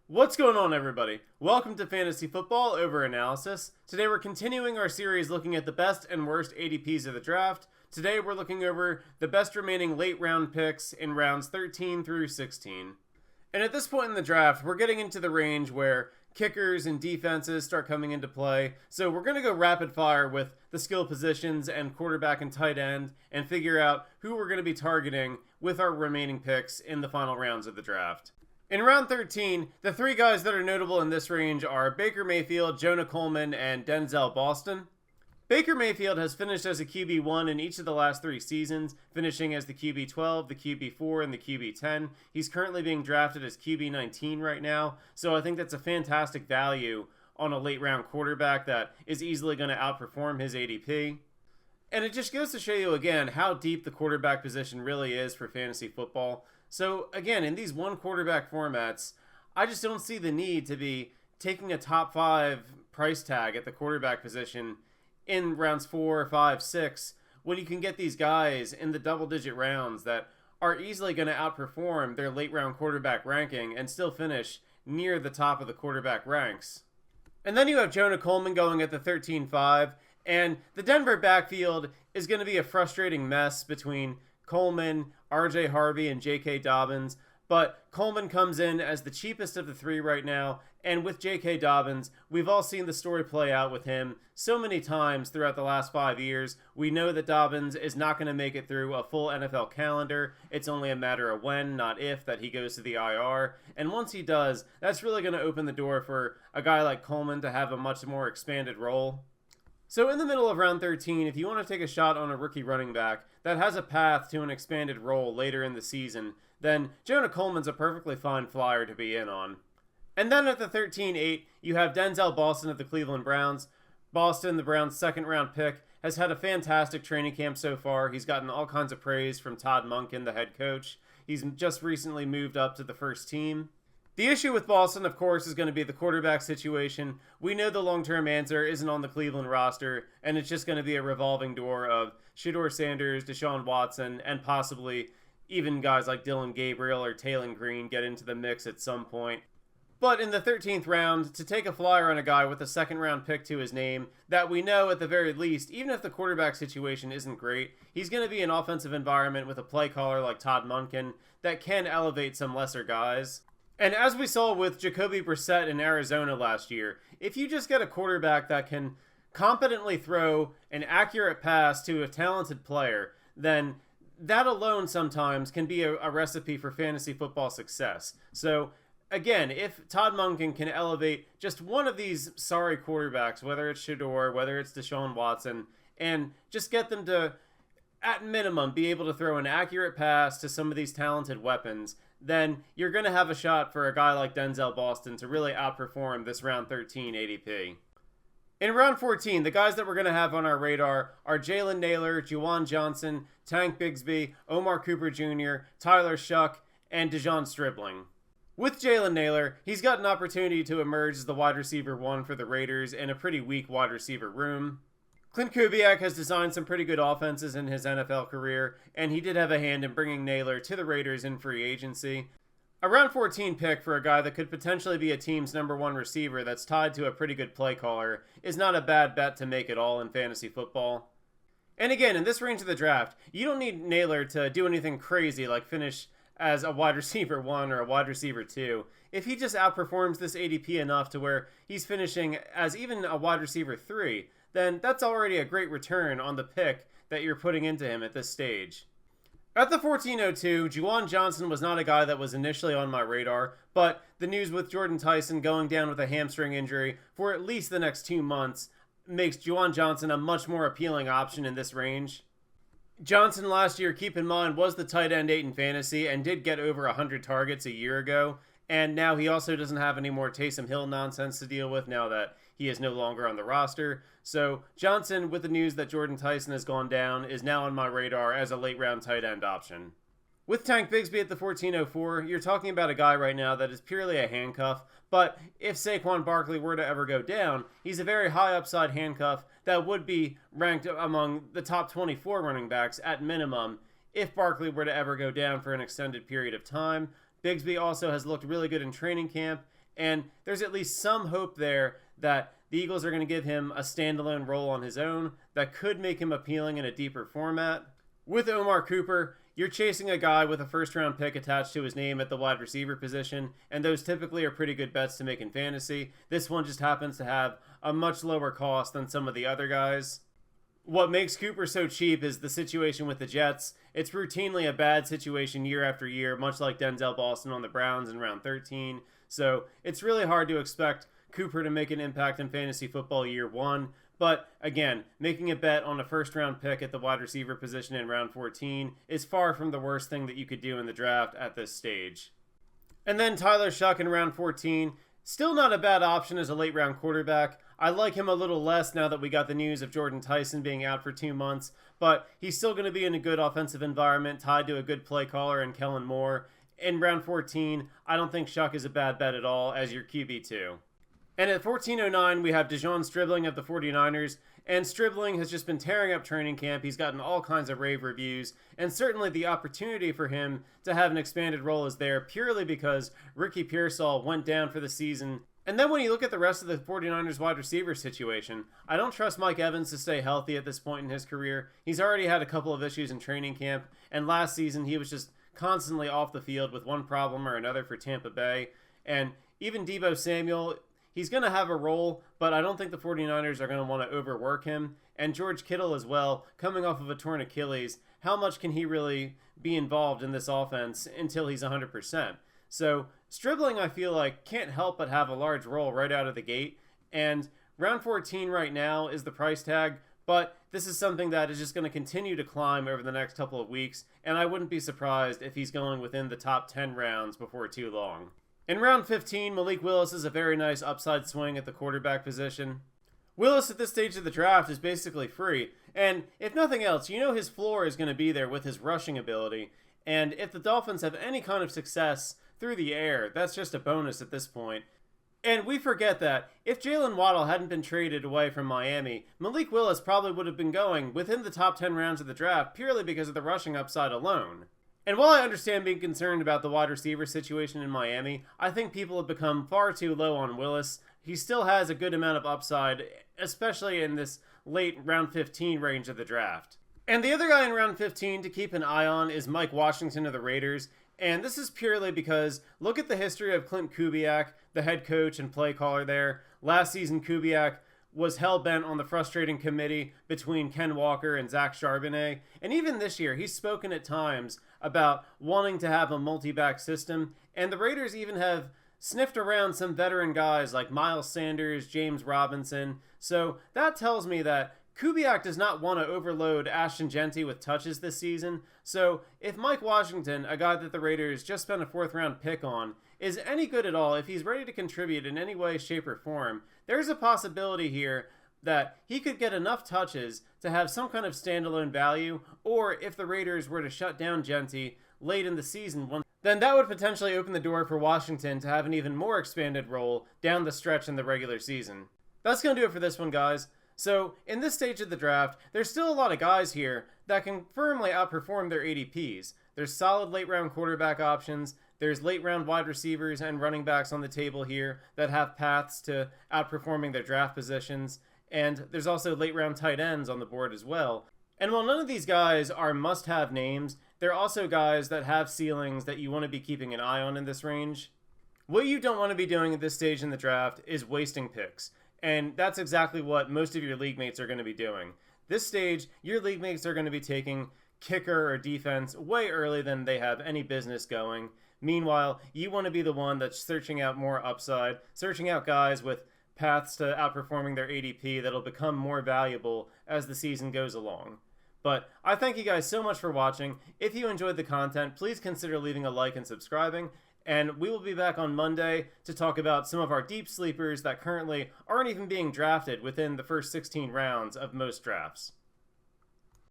What's going on, everybody? Welcome to Fantasy Football Over Analysis. Today we're continuing our series looking at the best and worst ADPs of the draft. Today we're looking over the best remaining late round picks in rounds 13 through 16. And at this point in the draft, we're getting into the range where kickers and defenses start coming into play. So we're going to go rapid fire with the skill positions and quarterback and tight end and figure out who we're going to be targeting with our remaining picks in the final rounds of the draft. In round 13, the three guys that are notable in this range are Baker Mayfield, Jonah Coleman, and Denzel Boston. Baker Mayfield has finished as a QB1 in each of the last three seasons, finishing as the QB12, the QB4, and the QB10. He's currently being drafted as QB19 right now, so I think that's a fantastic value on a late round quarterback that is easily going to outperform his ADP. And it just goes to show you again how deep the quarterback position really is for fantasy football. So again, in these one quarterback formats, I just don't see the need to be taking a top 5 price tag at the quarterback position in rounds 4, 5, 6, when you can get these guys in the double-digit rounds that are easily going to outperform their late-round quarterback ranking and still finish near the top of the quarterback ranks. And then you have Jonah Coleman going at the 13-5, and the Denver backfield is going to be a frustrating mess between Coleman, RJ Harvey, and J.K. Dobbins, but Coleman comes in as the cheapest of the three right now, and with J.K. Dobbins, we've all seen the story play out with him so many times throughout the last 5 years. We know that Dobbins is not going to make it through a full NFL calendar. It's only a matter of when, not if, that he goes to the IR, and once he does, that's really going to open the door for a guy like Coleman to have a much more expanded role. So in the middle of round 13, if you want to take a shot on a rookie running back that has a path to an expanded role later in the season, then Jonah Coleman's a perfectly fine flyer to be in on. And then at the 13-8, you have Denzel Boston of the Cleveland Browns. Boston, the Browns' second-round pick, has had a fantastic training camp so far. He's gotten all kinds of praise from Todd Monken, the head coach. He's just recently moved up to the first team. The issue with Boston, of course, is going to be the quarterback situation. We know the long-term answer isn't on the Cleveland roster, and it's just going to be a revolving door of Shedeur Sanders, Deshaun Watson, and possibly even guys like Dylan Gabriel or Taylor Green get into the mix at some point. But in the 13th round, to take a flyer on a guy with a second-round pick to his name that we know at the very least, even if the quarterback situation isn't great, he's going to be an offensive environment with a play caller like Todd Monken that can elevate some lesser guys. And as we saw with Jacoby Brissett in Arizona last year, if you just get a quarterback that can competently throw an accurate pass to a talented player, then that alone sometimes can be a recipe for fantasy football success. So again, if Todd Monken can elevate just one of these sorry quarterbacks, whether it's Shedeur, whether it's Deshaun Watson, and just get them to, at minimum, be able to throw an accurate pass to some of these talented weapons, then you're going to have a shot for a guy like Denzel Boston to really outperform this round 13 ADP. In round 14, the guys that we're going to have on our radar are Jalen Nailor, Juwan Johnson, Tank Bigsby, Omar Cooper Jr., Tyler Shough, and Stribling. With Jalen Nailor, he's got an opportunity to emerge as the wide receiver 1 for the Raiders in a pretty weak wide receiver room. Clint Kubiak has designed some pretty good offenses in his NFL career, and he did have a hand in bringing Nailor to the Raiders in free agency. A round 14 pick for a guy that could potentially be a team's number 1 receiver that's tied to a pretty good play caller is not a bad bet to make at all in fantasy football. And again, in this range of the draft, you don't need Nailor to do anything crazy like finish as a wide receiver 1 or a wide receiver 2. If he just outperforms this ADP enough to where he's finishing as even a wide receiver 3, then that's already a great return on the pick that you're putting into him at this stage. At the 14:02, Juwan Johnson was not a guy that was initially on my radar, but the news with Jordan Tyson going down with a hamstring injury for at least the next 2 months makes Juwan Johnson a much more appealing option in this range. Johnson last year, keep in mind, was the tight end 8 in fantasy and did get over 100 targets a year ago, and now he also doesn't have any more Taysom Hill nonsense to deal with now that he is no longer on the roster. So Johnson, with the news that Jordan Tyson has gone down, is now on my radar as a late round tight end option. With Tank Bigsby at the 14:04, you're talking about a guy right now that is purely a handcuff, but if Saquon Barkley were to ever go down, he's a very high upside handcuff that would be ranked among the top 24 running backs at minimum if Barkley were to ever go down for an extended period of time. Bigsby also has looked really good in training camp, and there's at least some hope there that the Eagles are going to give him a standalone role on his own that could make him appealing in a deeper format. With Omar Cooper, you're chasing a guy with a first-round pick attached to his name at the wide receiver position, and those typically are pretty good bets to make in fantasy. This one just happens to have a much lower cost than some of the other guys. What makes Cooper so cheap is the situation with the Jets. It's routinely a bad situation year after year, much like Denzel Boston on the Browns in round 13. So it's really hard to expect Cooper to make an impact in fantasy football year one. But again, making a bet on a first-round pick at the wide receiver position in round 14 is far from the worst thing that you could do in the draft at this stage. And then Tyler Shough in round 14. Still not a bad option as a late-round quarterback. I like him a little less now that we got the news of Jordan Tyson being out for 2 months, but he's still going to be in a good offensive environment tied to a good play caller in Kellen Moore. In round 14, I don't think Shough is a bad bet at all as your QB2. And at 1409, we have Stribling of the 49ers, and Stribling has just been tearing up training camp. He's gotten all kinds of rave reviews, and certainly the opportunity for him to have an expanded role is there purely because Ricky Pearsall went down for the season. And then when you look at the rest of the 49ers wide receiver situation, I don't trust Mike Evans to stay healthy at this point in his career. He's already had a couple of issues in training camp, and last season he was just constantly off the field with one problem or another for Tampa Bay. And even Deebo Samuel, he's going to have a role, but I don't think the 49ers are going to want to overwork him. And George Kittle as well, coming off of a torn Achilles, how much can he really be involved in this offense until he's 100%? So Stribling, I feel like, can't help but have a large role right out of the gate. And round 14 right now is the price tag, but this is something that is just going to continue to climb over the next couple of weeks, and I wouldn't be surprised if he's going within the top 10 rounds before too long. In round 15, Malik Willis is a very nice upside swing at the quarterback position. Willis at this stage of the draft is basically free, and if nothing else, you know his floor is going to be there with his rushing ability, and if the Dolphins have any kind of success through the air, that's just a bonus at this point. And we forget that if Jalen Waddle hadn't been traded away from Miami, Malik Willis probably would have been going within the top 10 rounds of the draft purely because of the rushing upside alone. And while I understand being concerned about the wide receiver situation in Miami, I think people have become far too low on Willis. He still has a good amount of upside, especially in this late round 15 range of the draft. And the other guy in round 15 to keep an eye on is Mike Washington of the Raiders. And this is purely because look at the history of Clint Kubiak, the head coach and play caller there. Last season, Kubiak was hell-bent on the frustrating committee between Ken Walker and Zach Charbonnet. And even this year, he's spoken at times about wanting to have a multi-back system. And the Raiders even have sniffed around some veteran guys like Miles Sanders, James Robinson. So that tells me that Kubiak does not want to overload Ashton Jeanty with touches this season. So if Mike Washington, a guy that the Raiders just spent a 4th-round pick on, is any good at all, if he's ready to contribute in any way, shape, or form, there's a possibility here that he could get enough touches to have some kind of standalone value, or if the Raiders were to shut down Jeanty late in the season, then that would potentially open the door for Washington to have an even more expanded role down the stretch in the regular season. That's going to do it for this one, guys. So, in this stage of the draft, there's still a lot of guys here that can firmly outperform their ADPs. There's solid late-round quarterback options, there's late-round wide receivers and running backs on the table here that have paths to outperforming their draft positions, and there's also late-round tight ends on the board as well. And while none of these guys are must-have names, they're also guys that have ceilings that you want to be keeping an eye on in this range. What you don't want to be doing at this stage in the draft is wasting picks. And that's exactly what most of your league mates are going to be doing. This stage, your league mates are going to be taking kicker or defense way early than they have any business going. Meanwhile, you want to be the one that's searching out more upside, searching out guys with paths to outperforming their ADP that'll become more valuable as the season goes along. But I thank you guys so much for watching. If you enjoyed the content, please consider leaving a like and subscribing. And we will be back on Monday to talk about some of our deep sleepers that currently aren't even being drafted within the first 16 rounds of most drafts.